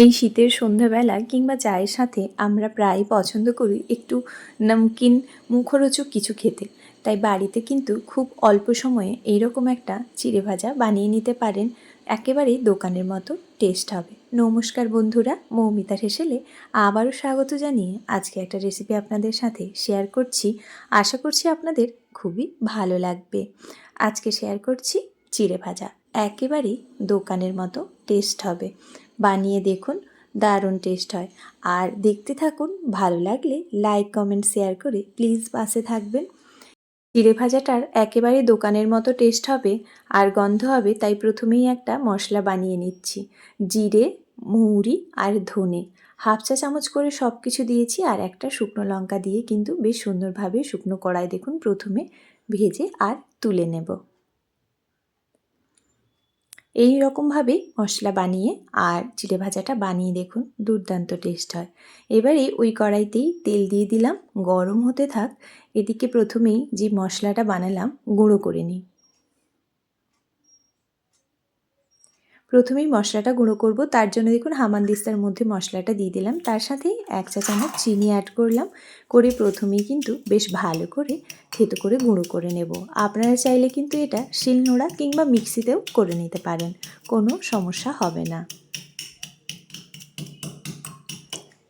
এই শীতের সন্ধ্যাবেলা কিংবা চায়ের সাথে আমরা প্রায় পছন্দ করি একটু নমকিন মুখরোচক কিছু খেতে। তাই বাড়িতে কিন্তু খুব অল্প সময়ে এইরকম একটা চিড়ে ভাজা বানিয়ে নিতে পারেন, একেবারেই দোকানের মতো টেস্ট হবে। নমস্কার বন্ধুরা, মৌমিতার হেসেলে আবারও স্বাগত জানিয়ে আজকে একটা রেসিপি আপনাদের সাথে শেয়ার করছি। আশা করছি আপনাদের খুবই ভালো লাগবে। আজকে শেয়ার করছি চিড়ে ভাজা, একেবারেই দোকানের মতো টেস্ট হবে। বানিয়ে দেখুন, দারুণ টেস্ট হয়। আর দেখতে থাকুন, ভালো লাগলে লাইক কমেন্ট শেয়ার করে প্লিজ পাশে থাকবেন। চিড়ে ভাজাটার একেবারে দোকানের মতো টেস্ট হবে আর গন্ধ হবে, তাই প্রথমেই একটা মশলা বানিয়ে নিচ্ছি। জিরে, মৌরি আর ধনে 1/2 চা চামচ করে সব কিছু দিয়েছি, আর একটা শুকনো লঙ্কা দিয়ে কিন্তু বেশ সুন্দরভাবে শুকনো কড়াই দেখুন প্রথমে ভেজে আর তুলে নেব। এই রকমভাবেই মশলা বানিয়ে আর চিড়ে ভাজাটা বানিয়ে দেখুন, দুর্দান্ত টেস্ট হয়। এবারে ওই কড়াইতেই তেল দিয়ে দিলাম, গরম হতে থাক। এদিকে প্রথমেই যে মশলাটা বানালাম গুঁড়ো করে নিই। প্রথমেই মশলাটা গুঁড়ো করব, তার জন্য দেখুন হামানদিস্তার মধ্যে মশলাটা দিয়ে দিলাম। তার সাথেই 1 চা চামচ চিনি অ্যাড করলাম, করে প্রথমেই কিন্তু বেশ ভালো করে থেতো করে গুঁড়ো করে নেব। আপনারা চাইলে কিন্তু এটা শিলনোড়া কিংবা মিক্সিতেও করে নিতে পারেন, কোনো সমস্যা হবে না।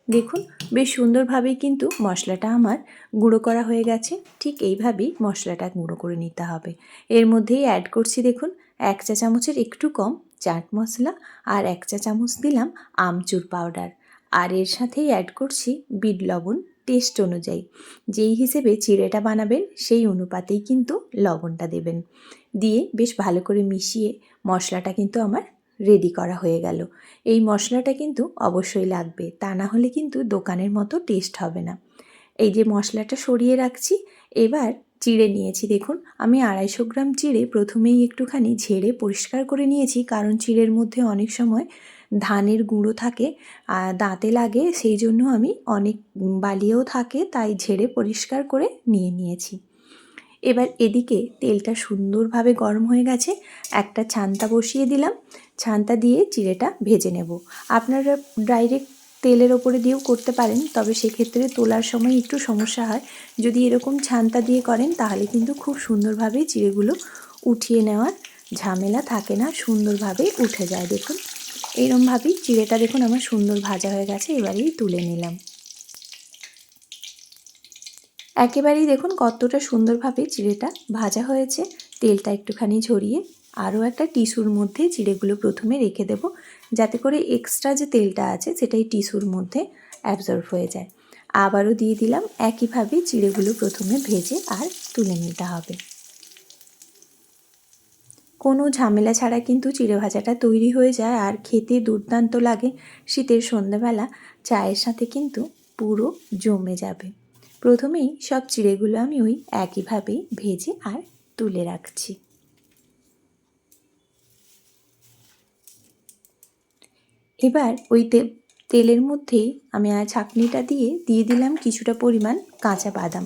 দেখুন বেশ সুন্দরভাবেই কিন্তু মশলাটা আমার গুঁড়ো করা হয়ে গেছে। ঠিক এইভাবেই মশলাটা গুঁড়ো করে নিতে হবে। এর মধ্যেই অ্যাড করছি দেখুন 1 চা চামচের একটু কম চাট মশলা, আর 1 চা চামচ দিলাম আমচুর পাউডার, আর এর সাথেই অ্যাড করছি বিট লবণ টেস্ট অনুযায়ী। যেই হিসেবে চিড়েটা বানাবেন সেই অনুপাতেই কিন্তু লবণটা দেবেন। দিয়ে বেশ ভালো করে মিশিয়ে মশলাটা কিন্তু আমার রেডি করা হয়ে গেল। এই মশলাটা কিন্তু অবশ্যই লাগবে, তা না হলে কিন্তু দোকানের মতো টেস্ট হবে না। এই যে মশলাটা সরিয়ে রাখছি, এবার চিড়ে নিয়েছি দেখুন। আমি 250 গ্রাম চিড়ে প্রথমেই একটুখানি ঝেড়ে পরিষ্কার করে নিয়েছি, কারণ চিড়ের মধ্যে অনেক সময় ধানের গুঁড়ো থাকে, দাঁতে লাগে, সেই জন্য আমি অনেক বালিও থাকে, তাই ঝেড়ে পরিষ্কার করে নিয়েছি। এবার এদিকে তেলটা সুন্দরভাবে গরম হয়ে গেছে, একটা ছান্তা বসিয়ে দিলাম। ছান্তা দিয়ে চিড়েটা ভেজে নেব। আপনারা ডাইরেক্ট তেলের ওপরে দিয়েও করতে পারেন, তবে সেক্ষেত্রে তোলার সময় একটু সমস্যা হয়। যদি এরকম ছান্তা দিয়ে করেন তাহলে কিন্তু খুব সুন্দরভাবে চিড়েগুলো উঠিয়ে নেওয়ার ঝামেলা থাকে না, সুন্দরভাবে উঠে যায়। দেখুন এইরকমভাবেই চিড়েটা দেখুন আমার সুন্দর ভাজা হয়ে গেছে, এবারেই তুলে নিলাম। একেবারেই দেখুন কতটা সুন্দরভাবে চিড়েটা ভাজা হয়েছে। তেলটা একটুখানি ঝরিয়ে আরও একটা টিস্যুর মধ্যে চিড়েগুলো প্রথমে রেখে দেব, যাতে করে এক্সট্রা যে তেলটা আছে সেটাই টিস্যুর মধ্যে অ্যাবজর্ব হয়ে যায়। আবারও দিয়ে দিলাম, একইভাবে চিড়েগুলো প্রথমে ভেজে আর তুলে নিতে হবে। কোনো ঝামেলা ছাড়া কিন্তু চিড়ে ভাজাটা তৈরি হয়ে যায় আর খেতে দুর্দান্ত লাগে। শীতের সন্ধ্যাবেলা চায়ের সাথে কিন্তু পুরো জমে যাবে। প্রথমেই সব চিড়েগুলো আমি ওই একইভাবেই ভেজে আর তুলে রাখছি। এবার ওই তেলের মধ্যেই আমি আর ছাঁকনিটা দিয়ে দিলাম কিছুটা পরিমাণ কাঁচা বাদাম।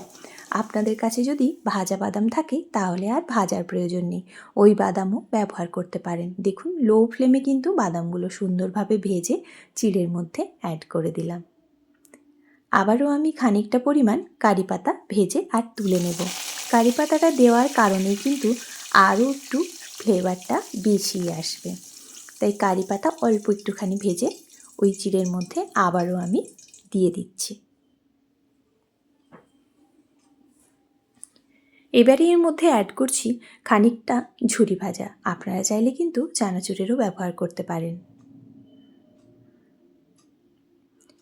আপনাদের কাছে যদি ভাজা বাদাম থাকে তাহলে আর ভাজার প্রয়োজন নেই, ওই বাদামও ব্যবহার করতে পারেন। দেখুন লো ফ্লেমে কিন্তু বাদামগুলো সুন্দরভাবে ভেজে চিড়ের মধ্যে অ্যাড করে দিলাম। আবারও আমি খানিকটা পরিমাণ কারি পাতা ভেজে আর তুলে নেব। কারি পাতাটা দেওয়ার কারণেই কিন্তু আরও একটু ফ্লেভারটা বেশি আসবে, তাই কারি পাতা অল্প একটুখানি ভেজে ওই চিড়ের মধ্যে আবারও আমি দিয়ে দিচ্ছি। এবারে এর মধ্যে অ্যাড করছি খানিকটা ঝুরি ভাজা। আপনারা চাইলে কিন্তু চানাচুরেরও ব্যবহার করতে পারেন।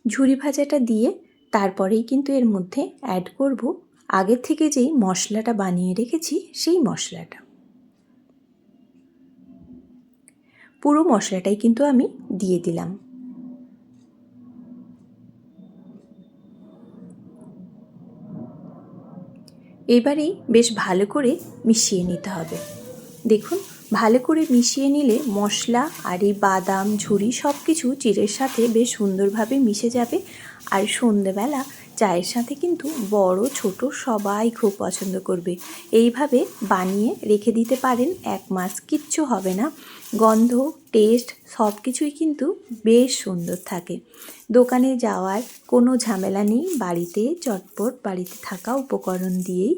ঝুরি ভাজাটা দিয়ে তারপরেই কিন্তু এর মধ্যে অ্যাড করব আগের থেকে যেই মশলাটা বানিয়ে রেখেছি সেই মশলাটা। পুরো মশলাটাই কিন্তু আমি দিয়ে দিলাম। এবারেই বেশ ভালো করে মিশিয়ে নিতে হবে। দেখুন ভালো করে মিশিয়ে নিলে মশলা আর এই বাদাম ঝুরি সব কিছু চিড়ের সাথে বেশ সুন্দরভাবে মিশে যাবে। আর সন্ধেবেলা চায়ের সাথে কিন্তু বড় ছোট সবাই খুব পছন্দ করবে। এইভাবে বানিয়ে রেখে দিতে পারেন, 1 মাস কিচ্ছু হবে না। গন্ধ, টেস্ট সব কিছুই কিন্তু বেশ সুন্দর থাকে। দোকানে যাওয়ার কোনো ঝামেলা নেই, বাড়িতে চটপট বাড়িতে থাকা উপকরণ দিয়েই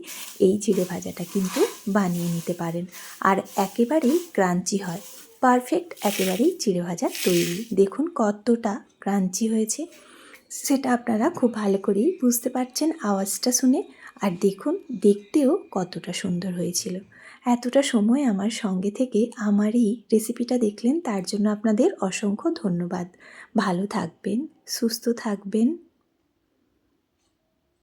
এই চিড়ে ভাজাটা কিন্তু বানিয়ে নিতে পারেন। আর একেবারেই ক্রাঞ্চি হয়, পারফেক্ট একেবারেই চিড়ে ভাজা তৈরি। দেখুন কতটা ক্রাঞ্চি হয়েছে, সেটা আপনারা খুব ভালো করেই বুঝতে পারছেন আওয়াজটা শুনে। আর দেখুন দেখতেও কতটা সুন্দর হয়েছিল। এতটা সময় আমার সঙ্গে থেকে আমার এই রেসিপিটা দেখলেন, তার জন্য আপনাদের অসংখ্য ধন্যবাদ। ভালো থাকবেন, সুস্থ থাকবেন।